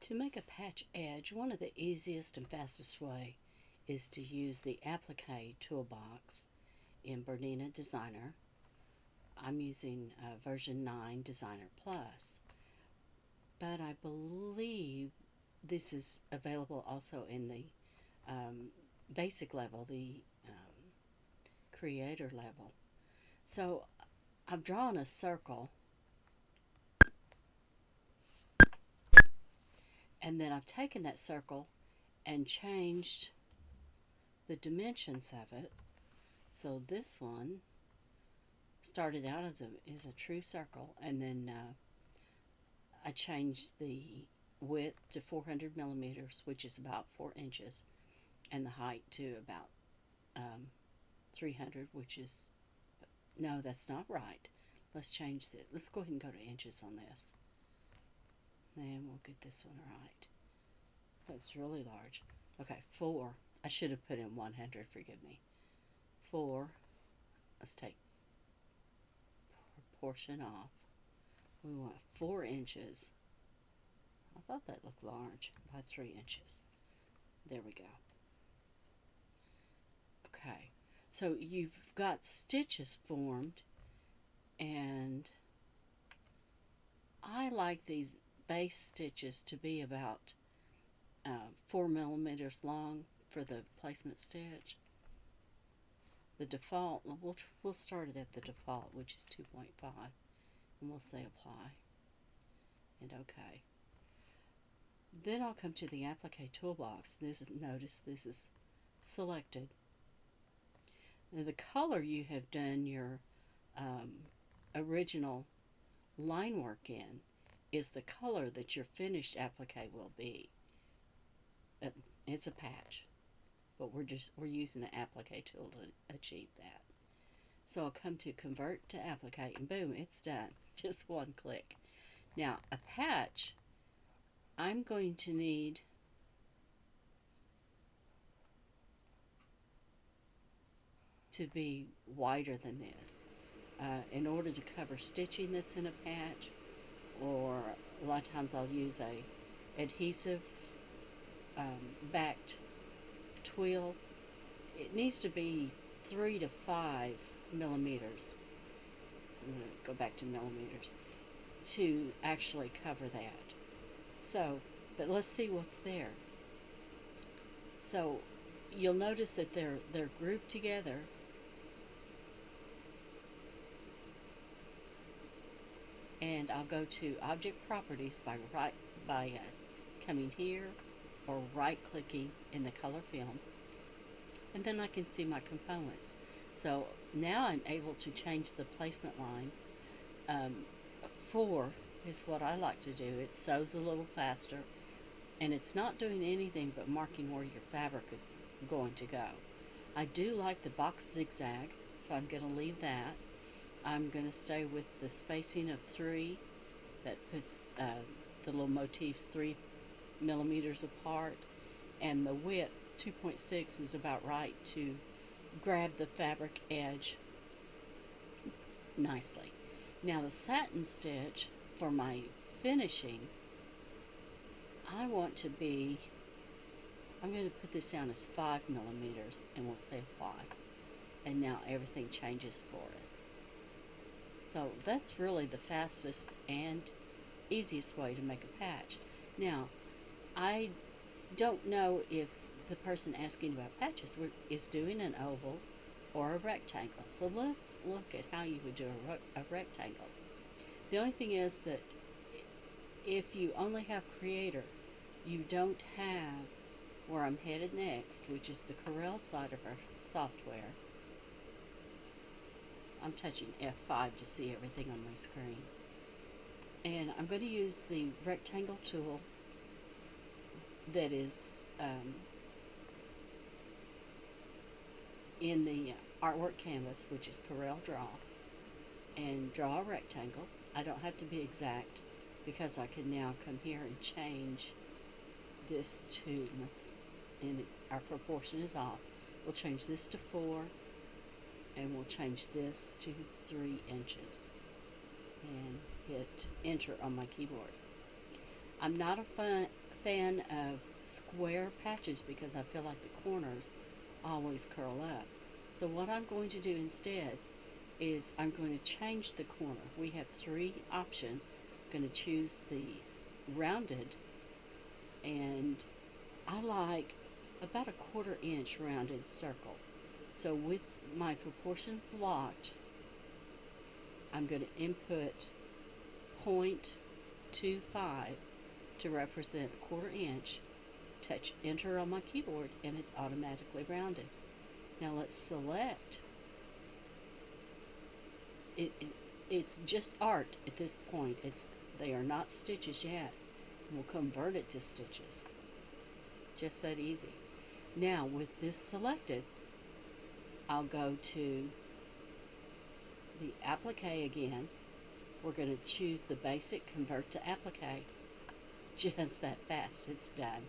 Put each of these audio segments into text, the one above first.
To make a patch edge, one of the easiest and fastest way is to use the Applique Toolbox in Bernina Designer. I'm using version 9 Designer Plus, but I believe this is available also in the basic level, the creator level. So I've drawn a circle, and then I've taken that circle and changed the dimensions of it. So this one started out as a true circle, and then I changed the width to 400 millimeters, which is about 4 inches, and the height to about 300, which is, no, that's not right. Let's change it. Let's go ahead and go to inches on this. And we'll get this one right. That's really large. Okay, 4. I should have put in 100, forgive me. 4. Let's take proportion off. We want 4 inches. I thought that looked large by 3 inches. There we go. Okay, so you've got stitches formed, and I like these base stitches to be about 4 millimeters long for the placement stitch. The default, we'll start it at the default, which is 2.5, and we'll say apply and OK. Then I'll come to the Applique Toolbox. Notice this is selected. Now the color you have done your original line work in is the color that your finished applique will be. It's a patch, but we're using the applique tool to achieve that. So I'll come to convert to applique, and boom, it's done. Just one click. Now a patch, I'm going to need to be wider than this in order to cover stitching that's in a patch, or a lot of times I'll use a adhesive backed twill. It needs to be 3 to 5 millimeters. I'm going to go back to millimeters to actually cover that. So, but let's see what's there. So you'll notice that they're grouped together. And I'll go to Object Properties by coming here or right-clicking in the color film, and then I can see my components. So now I'm able to change the placement line. 4 is what I like to do. It sews a little faster, and it's not doing anything but marking where your fabric is going to go. I do like the box zigzag, so I'm going to leave that. I'm going to stay with the spacing of 3 that puts the little motifs 3 millimeters apart, and the width 2.6 is about right to grab the fabric edge nicely. Now the satin stitch for my finishing, I want to be, I'm going to put this down as 5 millimeters, and we'll say apply, and now everything changes for us. So that's really the fastest and easiest way to make a patch. Now, I don't know if the person asking about patches is doing an oval or a rectangle. So let's look at how you would do a rectangle. The only thing is that if you only have Creator, you don't have where I'm headed next, which is the Corel side of our software. I'm touching F5 to see everything on my screen. And I'm going to use the rectangle tool that is in the artwork canvas, which is Corel Draw, and draw a rectangle. I don't have to be exact because I can now come here and change this to, and our proportion is off. We'll change this to 4, and we'll change this to 3 inches and hit enter on my keyboard. I'm not a fan of square patches because I feel like the corners always curl up. So what I'm going to do instead is I'm going to change the corner. We have three options. I'm going to choose these rounded, and I like about a 1/4 inch rounded circle. So with my proportions locked, I'm going to input 0.25 to represent a 1/4 inch, touch enter on my keyboard, and it's automatically rounded. Now let's select it's just art at this point. They are not stitches yet. We'll convert it to stitches. Just that easy. Now with this selected, I'll go to the applique again. We're going to choose the basic, convert to applique. Just that fast, it's done.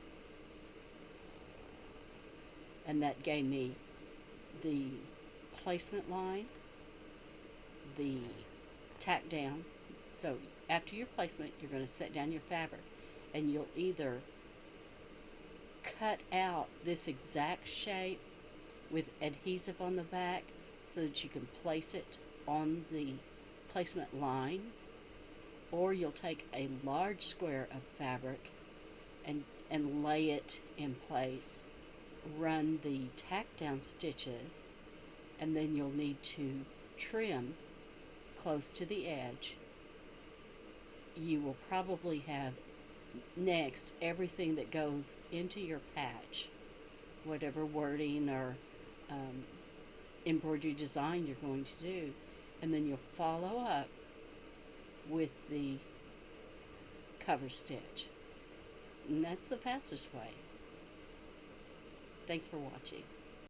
And that gave me the placement line, the tack down. So after your placement, you're going to set down your fabric, and you'll either cut out this exact shape with adhesive on the back so that you can place it on the placement line, or you'll take a large square of fabric and lay it in place, run the tack down stitches, and then you'll need to trim close to the edge. You will probably have next everything that goes into your patch, whatever wording or embroidery design you're going to do, and then you'll follow up with the cover stitch. And that's the fastest way. Thanks for watching.